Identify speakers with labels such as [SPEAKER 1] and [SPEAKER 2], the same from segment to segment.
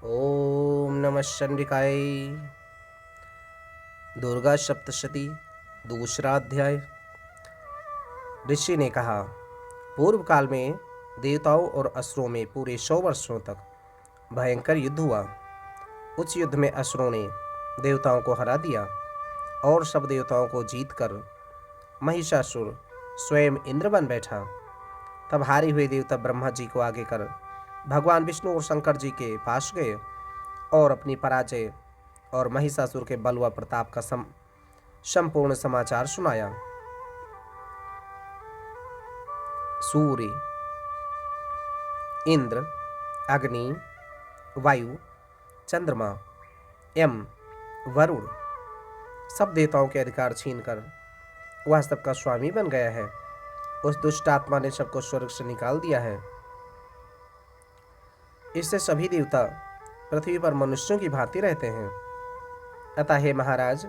[SPEAKER 1] ओम नमः चंडिकाय। दुर्गा सप्तशती दूसरा अध्याय। ऋषि ने कहा, पूर्व काल में देवताओं और असुरों में पूरे 100 वर्षों तक भयंकर युद्ध हुआ। उस युद्ध में असुरों ने देवताओं को हरा दिया और सब देवताओं को जीतकर महिषासुर स्वयं इंद्र बन बैठा। तब हारे हुए देवता ब्रह्मा जी को आगे कर भगवान विष्णु और शंकर जी के पास गए और अपनी पराजय और महिषासुर के बल व प्रताप का संपूर्ण समाचार सुनाया। सूर्य, इंद्र, अग्नि, वायु, चंद्रमा, यम, वरुण सब देवताओं के अधिकार छीनकर वह सबका स्वामी बन गया है। उस दुष्ट आत्मा ने सबको स्वर्ग से निकाल दिया है। इससे सभी देवता पृथ्वी पर मनुष्यों की भांति रहते हैं। अतः हे महाराज,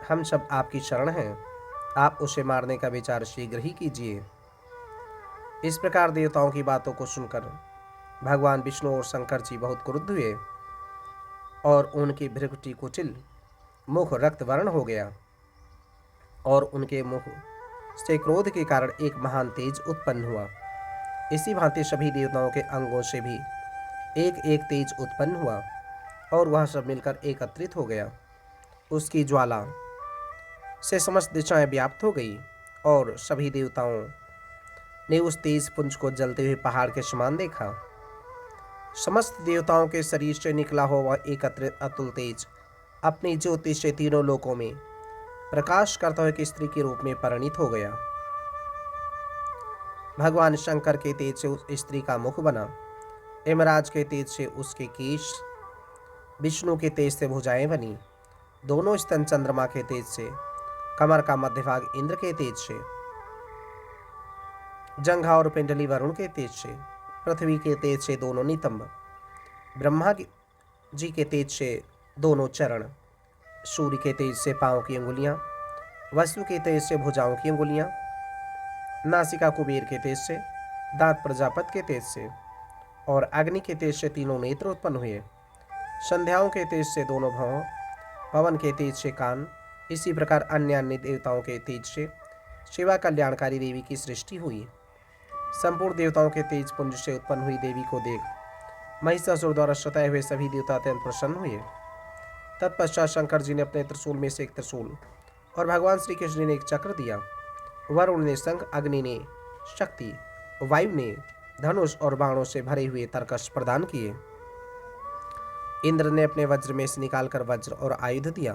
[SPEAKER 1] हम सब आपकी शरण हैं। आप उसे मारने का विचार शीघ्र ही कीजिए। इस प्रकार देवताओं की बातों को सुनकर भगवान विष्णु और शंकर जी बहुत क्रुद्ध हुए और उनकी भ्रुकुटी कुटिल, मुख रक्त वर्ण हो गया और उनके मुख से क्रोध के कारण एक महान तेज उत्पन्न हुआ। इसी भांति सभी देवताओं के अंगों से भी एक एक तेज उत्पन्न हुआ और वह सब मिलकर एकत्रित हो गया। उसकी ज्वाला से समस्त दिशाएं व्याप्त हो गई और सभी देवताओं ने उस तेज पुंज को जलते हुए पहाड़ के समान देखा। समस्त देवताओं के शरीर से निकला हुआ वह एकत्रित अतुल तेज अपनी ज्योति से तीनों लोकों में प्रकाश करता हुआ एक स्त्री के रूप में परिणित हो गया। भगवान शंकर के तेज से उस स्त्री का मुख बना, यमराज के तेज से उसके केश, विष्णु के तेज से भुजाएं बनी, दोनों स्तन चंद्रमा के तेज से, कमर का मध्य भाग इंद्र के तेज से, जंघा और पिंडली वरुण के तेज से, पृथ्वी के तेज से दोनों नितंब, ब्रह्मा जी के तेज से दोनों चरण, सूर्य के तेज से पांव की अंगुलियां, वसु के तेज से भुजाओं की अंगुलियां, नासिका कुबेर के तेज से, दांत प्रजापति के तेज से और अग्नि के तेज से तीनों नेत्र उत्पन्न हुए। संध्याओं के तेज से दोनों भौं, पवन के तेज से कान, इसी प्रकार अन्य अन्य देवताओं के तेज से शिवा कल्याणकारी देवी की सृष्टि हुई। संपूर्ण देवताओं के तेज पुंज से उत्पन्न हुई देवी को देख महिषासुर द्वारा सताए हुए सभी देवता अत्यंत प्रसन्न हुए। तत्पश्चात शंकर जी ने अपने त्रिशूल में से एक त्रिशूल और भगवान श्री कृष्ण ने एक चक्र दिया। वरुण ने शंख, अग्नि ने शक्ति, वायु ने धनुष और बाणों से भरे हुए तरकश प्रदान किए। इंद्र ने अपने वज्र में से निकालकर वज्र और आयुध दिया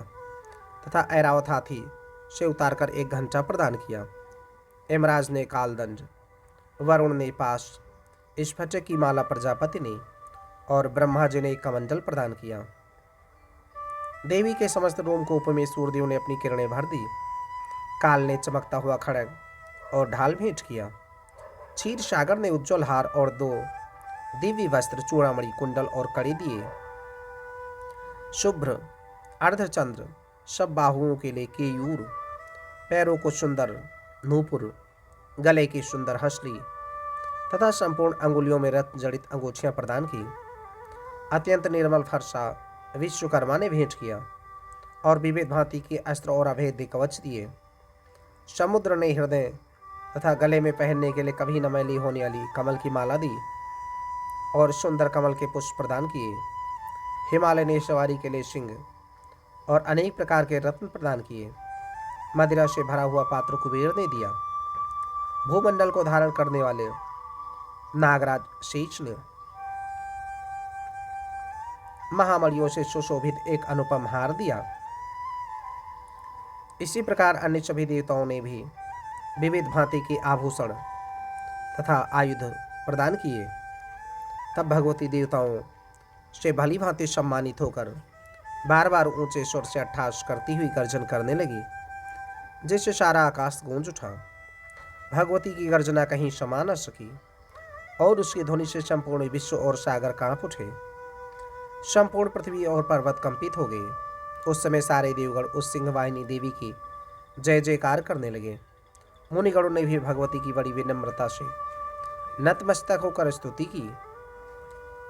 [SPEAKER 1] तथा ऐरावत हाथी से उतारकर एक घंटा प्रदान किया। यमराज ने कालदंड, वरुण ने पाश, स्फटिक की माला प्रजापति ने और ब्रह्मा जी ने एक कमंडल प्रदान किया। देवी के समस्त रोमकूप में सूर्यदेव ने अपनी किरणें भर दी। काल ने चमकता हुआ खड्ग और ढाल भेंट किया। क्षीर सागर ने उज्ज्वल हार और 2 दिव्य वस्त्र, चूड़ामणि, कुंडल और कड़ी दिए। शुभ्र अर्धचंद्र सब बाहुओं के लिए केयूर, पैरों को सुंदर नूपुर, गले की सुंदर हंसली तथा संपूर्ण अंगुलियों में रत्न जड़ित अंगूठियां प्रदान की। अत्यंत निर्मल फरसा विश्वकर्मा ने भेंट किया और विविध भांति के अस्त्र और अभेद्य कवच दिए। समुद्र ने हृदय तथा गले में पहनने के लिए कभी न मैली होने वाली कमल की माला दी और सुंदर कमल के पुष्प प्रदान किए। हिमालय ने सवारी के लिए सिंह और अनेक प्रकार के रत्न प्रदान किए। मदिरा से भरा हुआ पात्र कुबेर ने दिया। भूमंडल को धारण करने वाले नागराज शेष ने महामणियों से सुशोभित एक अनुपम हार दिया। इसी प्रकार अन्य सभी देवताओं ने भी विविध भांति के आभूषण तथा आयुध प्रदान किए। तब भगवती देवताओं से भली भांति सम्मानित होकर बार बार ऊंचे स्वर से अट्ठास करती हुई गर्जन करने लगी, जिससे सारा आकाश गूंज उठा। भगवती की गर्जना कहीं समा न सकी और उसकी ध्वनि से संपूर्ण विश्व और सागर कांप उठे। संपूर्ण पृथ्वी और पर्वत कंपित हो गए। उस समय सारे देवगण उस सिंहवाहिनी देवी की जय जयकार करने लगे। मुनिगणों ने भी भगवती की बड़ी विनम्रता से नतमस्तक होकर स्तुति की।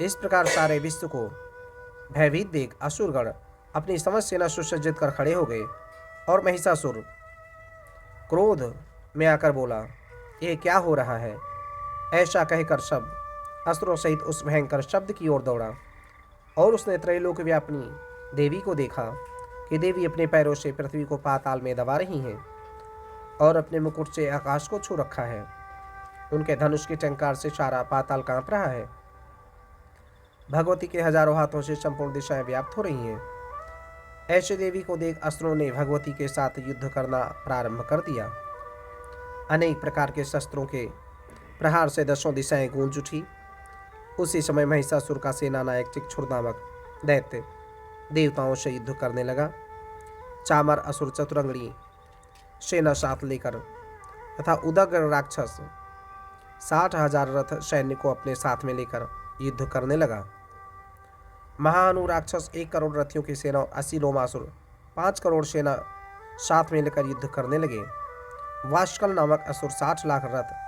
[SPEAKER 1] इस प्रकार सारे विश्व को भयभीत देख असुरगण अपनी समस्त सेना सुसज्जित कर खड़े हो गए और महिषासुर क्रोध में आकर बोला, ये क्या हो रहा है? ऐसा कहकर सब अस्त्रों सहित उस भयंकर शब्द की ओर दौड़ा और उसने त्रैलोक व्यापिनी देवी को देखा कि देवी अपने पैरों से पृथ्वी को पाताल में दबा रही हैं और अपने मुकुट से आकाश को छू रखा है। उनके धनुष की टंकार से सारा पाताल कांप रहा है। भगवती के हजारों हाथों से संपूर्ण दिशाएं व्याप्त हो रही हैं। ऐसे देवी को देख अस्त्रों ने भगवती के साथ युद्ध करना प्रारंभ कर दिया। अनेक प्रकार के शस्त्रों के प्रहार से दसों दिशाएं गूंज उठी। उसी समय महिषासुर का सेना नायक चिक्षुर नामक दैत्य देवताओं से युद्ध करने लगा। चामर असुर चतुरंगणी सेना साथ लेकर तथा उदग्र राक्षस 60,000 रथ सैन्य को अपने साथ में लेकर युद्ध करने लगा। महाअनु राक्षस 1 करोड़ रथियों की सेना और 80 लोमासुर 5 करोड़ सेना साथ में लेकर युद्ध करने लगे। वाष्कल नामक असुर 60 लाख रथ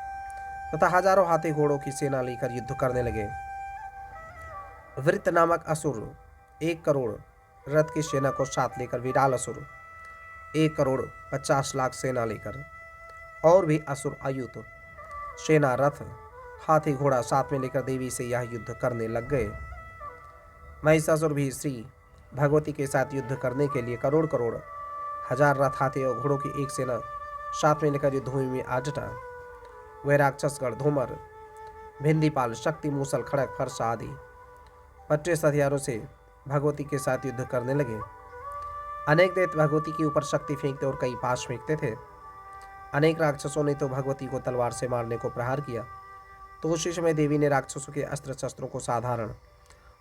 [SPEAKER 1] तथा हजारों हाथी घोड़ों की सेना लेकर युद्ध करने लगे। वृत्त नामक असुर 1 करोड़ रथ की सेना को साथ लेकर विराल असुर 1 करोड़ 50 लाख सेना लेकर और भी असुर अयुत सेना रथ हाथी घोड़ा साथ में लेकर देवी से यह युद्ध करने लग गए। महिषासुर भी श्री भगवती के साथ युद्ध करने के लिए करोड़ करोड़ हजार रथ हाथी और घोड़ों की एक सेना साथ में लेकर युद्धभूमि में आ जुटा। वे राक्षसगढ़ धूमर भिंदीपाल शक्ति मूसल खड़क फरस आदि 25 हथियारों से भगवती के साथ युद्ध करने लगे। अनेक दैत्य भगवती के ऊपर शक्ति फेंकते और कई पाश फेंकते थे। अनेक राक्षसों ने तो भगवती को तलवार से मारने को प्रहार किया, तो उसी समय देवी ने राक्षसों के अस्त्र शस्त्रों को साधारण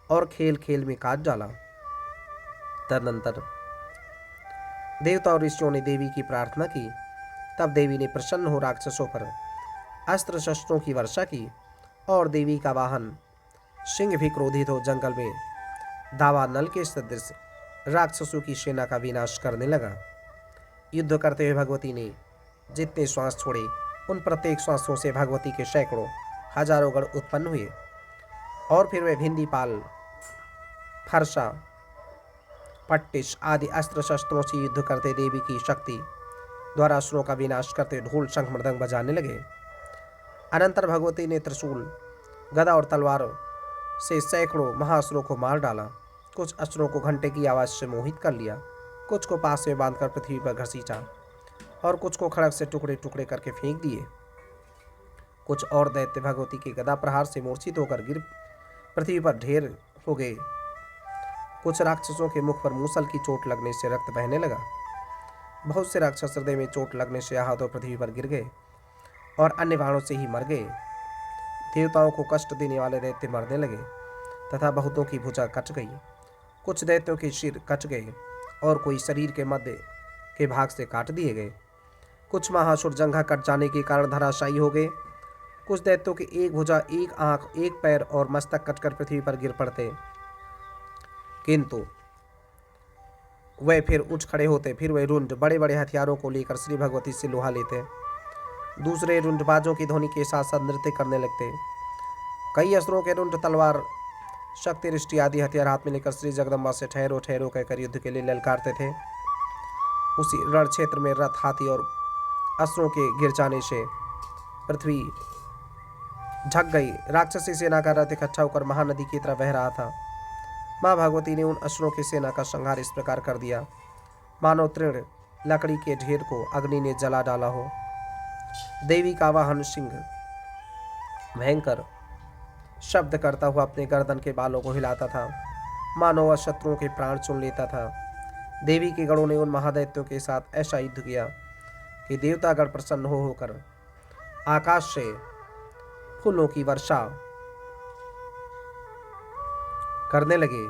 [SPEAKER 1] और खेल खेल में काट डाला। तदनंतर देवता और ऋषियों ने देवी की प्रार्थना की। तब देवी ने प्रसन्न हो राक्षसों पर अस्त्र शस्त्रों की वर्षा की और देवी का वाहन सिंह भी क्रोधित हो जंगल में दावा नल के सदृश राक्षसों की सेना का विनाश करने लगा। युद्ध करते हुए भगवती ने जितने श्वास छोड़े, उन प्रत्येक श्वासों से भगवती के सैकड़ों हजारों गण उत्पन्न हुए और फिर वे भिंदीपाल फरसा पट्टिश आदि अस्त्र शस्त्रों से युद्ध करते देवी की शक्ति द्वारा असुरों का विनाश करते ढोल शंख मृदंग बजाने लगे। अनंतर भगवती ने त्रिशूल गदा और तलवार से सैकड़ों महाअसुरों को मार डाला। कुछ असुरों को घंटे की आवाज से मोहित कर लिया, कुछ को पास में बांधकर पृथ्वी पर घसीटा और कुछ को खड़क से टुकड़े टुकड़े करके फेंक दिए। कुछ और दैत्य भगवती के गदा प्रहार से मूर्छित होकर गिर पृथ्वी पर ढेर हो गए। कुछ राक्षसों के मुख पर मूसल की चोट लगने से रक्त बहने लगा। बहुत से राक्षस हृदय में चोट लगने से हाथों पृथ्वी पर गिर गए और अन्य बाणों से ही मर गए। देवताओं को कष्ट देने वाले दैत्य मरने लगे तथा बहुतों की भुजा कट गई। कुछ दैत्यों के सिर कट गए और कोई शरीर के मध्य के भाग से काट दिए गए। कुछ महासुर जंघा कट जाने के कारण धराशायी हो गए। कुछ दैत्यों की एक भुजा, एक आंख, एक पैर और मस्तक कटकर पृथ्वी पर गिर पड़ते, किंतु वे फिर उठ खड़े होते। फिर वे रुंड बड़े बड़े हथियारों को लेकर श्री भगवती से लोहा लेते, दूसरे रुंडबाजों की ध्वनि के साथ साथ नृत्य करने लगते। कई असुरों के रुंड तलवार शक्ति दृष्टि आदि हथियार हाथ में लेकर श्री जगदम्बा से ठहरो ठहरो कहकर युद्ध के लिए ललकारते थे। उसी रण क्षेत्र में रथ हाथी और असुरों के गिर जाने से पृथ्वी ढक गई। राक्षसी सेना का रथ इकट्ठा होकर महानदी की तरह बह रहा था। माँ भगवती ने उन असुरों की सेना का संहार इस प्रकार कर दिया, मानो तृण लकड़ी के ढेर को अग्नि ने जला डाला हो। देवी का वाहन सिंह भयंकर शब्द करता हुआ अपने गर्दन के बालों को हिलाता था, मानो वह शत्रुओं के प्राण चुन लेता था। देवी के गणों ने उन महादैत्यों के साथ ऐसा युद्ध किया कि देवतागण प्रसन्न होकर आकाश से फूलों की वर्षा करने लगे।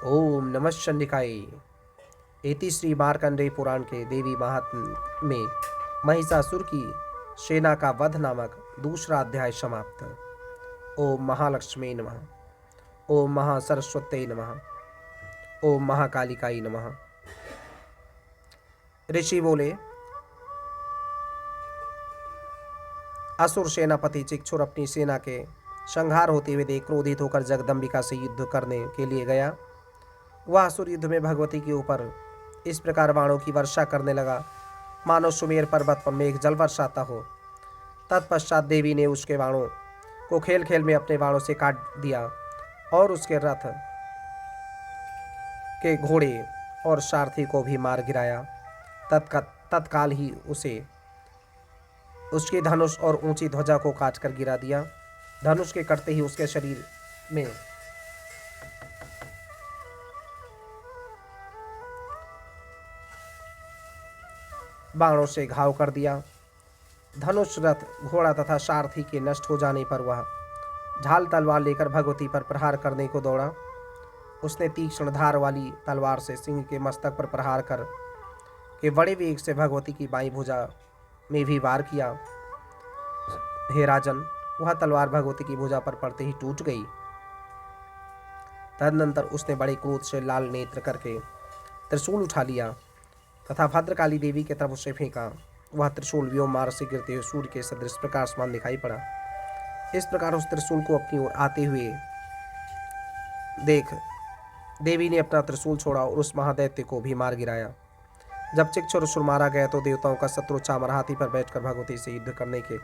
[SPEAKER 1] ओम नमः शंडिकाय। इति श्री मार्कंडेय पुराण के देवी महात्म्य में महिषासुर की सेना का वध नामक दूसरा अध्याय समाप्त। ओम महालक्ष्मी नमः। ओम महासरस्वत्यै नमः। ओम महाकालिकाय नमः। ऋषि बोले, असुर सेनापति चिक्षुर अपनी सेना के संहार होते हुए देख क्रोधित होकर जगदम्बिका से युद्ध करने के लिए गया। वह असुर युद्ध में भगवती के ऊपर इस प्रकार बाणों की वर्षा करने लगा मानो सुमेर पर्वत पर मेघ जल वर्षाता हो। तत्पश्चात देवी ने उसके बाणों को खेल खेल में अपने बाणों से काट दिया और उसके रथ के घोड़े और सारथी को भी मार गिराया। तत्काल ही उसे उसके धनुष और ऊंची ध्वजा को काट कर गिरा दिया। धनुष के कटते ही उसके शरीर में बाणों से घाव कर दिया। धनुष, रथ, घोड़ा तथा सारथी के नष्ट हो जाने पर वह ढाल तलवार लेकर भगवती पर प्रहार करने को दौड़ा। उसने तीक्ष्ण धार वाली तलवार से सिंह के मस्तक पर प्रहार कर के बड़े वेग से भगवती की बाईं भुजा में भी वार किया। हे राजन, वह तलवार भगवती की भुजा पर पड़ते ही टूट गई। तदनंतर उसने बड़े क्रोध से लाल नेत्र करके त्रिशूल उठा लिया तथा भद्रकाली देवी की तरफ उसे फेंका। वह त्रिशूल व्योम मार्ग से गिरते हुए सूर्य के सदृश प्रकाशमान दिखाई पड़ा। इस प्रकार उस त्रिशूल को अपनी ओर आते हुए देख देवी ने अपना त्रिशूल छोड़ा और उस महादैत्य को भी मार गिराया। जब चिक्षुर मारा गया तो देवताओं का शत्रु चामर हाथी पर बैठकर भगवती से युद्ध करने के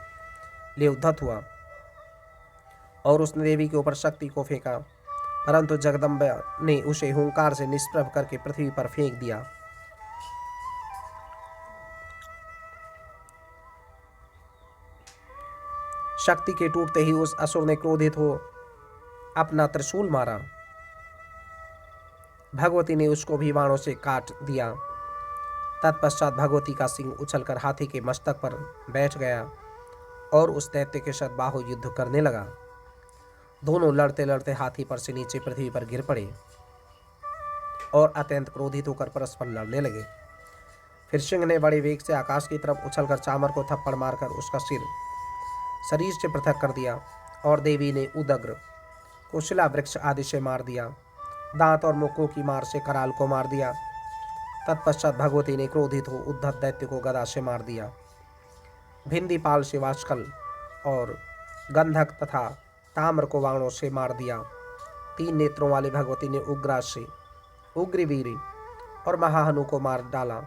[SPEAKER 1] लिए उद्धत हुआ और उसने देवी के ऊपर शक्ति को फेंका, परंतु जगदम्बा ने उसे हुंकार से निष्प्रभ करके पृथ्वी पर फेंक दिया। शक्ति के टूटते ही उस असुर ने क्रोधित हो अपना त्रिशूल मारा। भगवती ने उसको भी बाणों से काट दिया। तत्पश्चात भगवती का सिंह उछलकर हाथी के मस्तक पर बैठ गया और उस दैत्य के साथ बाहु युद्ध करने लगा। दोनों लड़ते लड़ते हाथी पर से नीचे पृथ्वी पर गिर पड़े और अत्यंत क्रोधित होकर परस्पर लड़ने लगे। फिर सिंह ने बड़े वेग से आकाश की तरफ उछलकर चामर को थप्पड़ मारकर उसका सिर शरीर से पृथक कर दिया और देवी ने उदग्र को शिला वृक्ष आदि से मार दिया। दांत और मुक्कों की मार से कराल को मार दिया। तत्पश्चात भगवती ने क्रोधित हो उद्धत दैत्य को गदा से मार दिया। भिंदीपाल से वाष्कल और गंधक तथा ताम्र को बाणों से मार दिया। 3 नेत्रों वाले भगवती ने उग्राशी, उग्रवीर और महाहनु को मार डाला।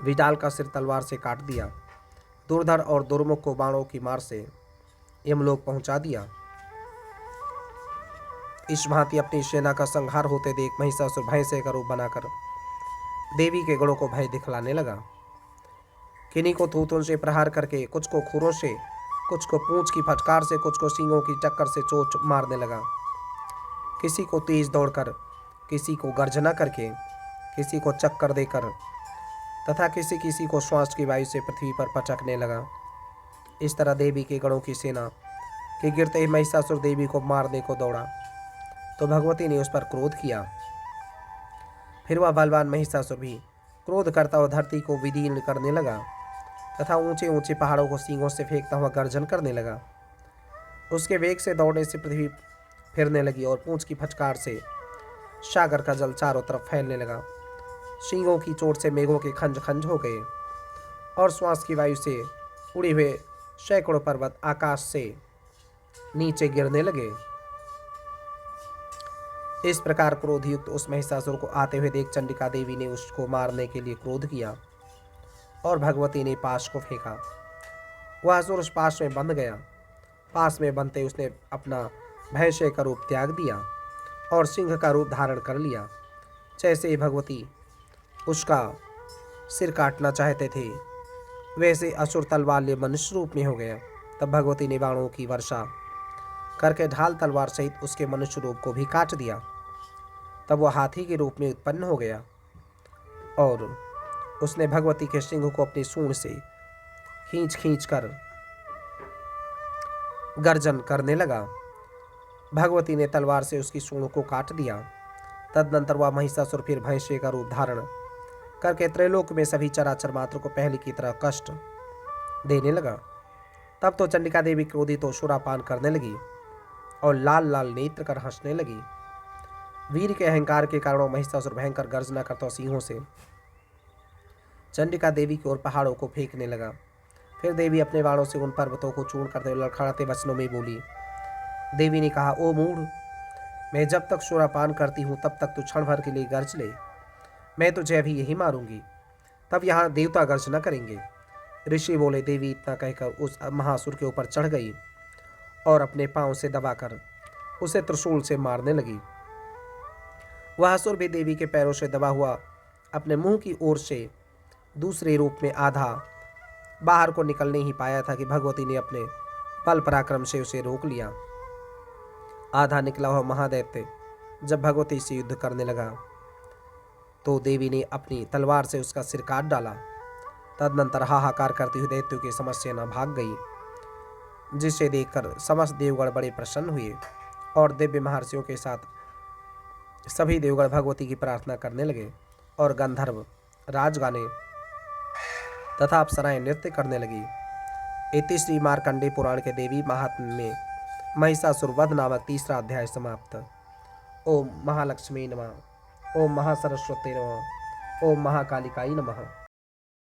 [SPEAKER 1] विडाल का सिर तलवार से काट दिया। दुर्धर और दुर्मुख को बाणों की मार से यमलोक पहुंचा दिया। इस भांति अपनी सेना का संहार होते देख महिषासुर भैंसे का रूप बनाकर देवी के गढ़ों को भय दिखलाने लगा। किन्हीं को थूथों से प्रहार करके, कुछ को खुरों से, कुछ को पूंछ की फटकार से, कुछ को सींगों की टक्कर से चोट मारने लगा। किसी को तेज दौड़कर, किसी को गर्जना करके, किसी को चक्कर देकर तथा किसी किसी को श्वास की वायु से पृथ्वी पर पटकने लगा। इस तरह देवी के गणों की सेना के गिरते ही महिषासुर देवी को मारने को दौड़ा तो भगवती ने उस पर क्रोध किया। फिर वह बलवान महिषासुर भी क्रोध करता हुआ धरती को विदीर्ण करने लगा तथा ऊंचे ऊंचे पहाड़ों को सींगों से फेंकता हुआ गर्जन करने लगा। उसके वेग से दौड़ने से पृथ्वी फिरने लगी और पूंछ की फटकार से सागर का जल चारों तरफ फैलने लगा। सींगों की चोट से मेघों के खंज खंज हो गए और श्वास की वायु से उड़े हुए सैकड़ों पर्वत आकाश से नीचे गिरने लगे। इस प्रकार क्रोधयुक्त उस महिषासुर को आते हुए देख चंडिका देवी ने उसको मारने के लिए क्रोध किया और भगवती ने पाश को फेंका। वह असुर उस पाश में बंध गया। पास में बंधते उसने अपना भैंसे का रूप त्याग दिया और सिंह का रूप धारण कर लिया। जैसे ही भगवती उसका सिर काटना चाहते थे वैसे असुर तलवार ले मनुष्य रूप में हो गया। तब भगवती ने बाणों की वर्षा करके ढाल तलवार सहित उसके मनुष्य रूप को भी काट दिया। तब वह हाथी के रूप में उत्पन्न हो गया और उसने भगवती के सिंह को अपनी सूंड से खींच खींच कर गर्जन करने लगा। भगवती ने तलवार से उसकी सूंड को काट दिया। तदनंतर वह महिषासुर फिर भैंसे का रूप धारण करके त्रैलोक में सभी चराचर मात्र को पहले की तरह कष्ट देने लगा। तब तो चंडिका देवी क्रोधित तो सुरापान करने लगी और लाल लाल नेत्र कर हंसने लगी। वीर के अहंकार के कारण महिषासुर भयंकर गर्जना करता सिंहों से चंडिका देवी की ओर पहाड़ों को फेंकने लगा। फिर देवी अपने बाणों से उन पर्वतों को चूर्ण करते हुए लड़खड़ाते वचनों में बोली, देवी ने कहा, ओ मूढ़, मैं जब तक शूरापान करती हूँ तब तक तू क्षण भर के लिए गर्ज ले, मैं तुझे अभी यही मारूंगी, तब यहाँ देवता गर्जना करेंगे। ऋषि बोले। देवी इतना कहकर उस महासुर के ऊपर चढ़ गई और अपने पांव से दबाकर उसे त्रिशूल से मारने लगी। वह असुर भी देवी के पैरों से दबा हुआ अपने मुंह की ओर से दूसरे रूप में आधा बाहर को निकलने ही पाया था कि भगवती ने अपने बल पराक्रम से उसे रोक लिया। आधा निकला हुआ महादैत्य जब भगवती से युद्ध करने लगा तो देवी ने अपनी तलवार से उसका सिर काट डाला। तदनंतर हाहाकार करती हुई दैत्यों की समस्त सेना भाग गई, जिसे देखकर समस्त देवगण बड़े प्रसन्न हुए और दिव्य महर्षियों के साथ सभी देवगण भगवती की प्रार्थना करने लगे और गंधर्व राजगाने तथा अप्सराएं नृत्य करने लगी। इति श्री मार्कंडेय पुराण के देवी महात्म्य में महिषासुर वध नामक तीसरा अध्याय समाप्त। ओम महालक्ष्मी नमः। ओम महासरस्वती नमः। ओम महाकालिकाई नमः।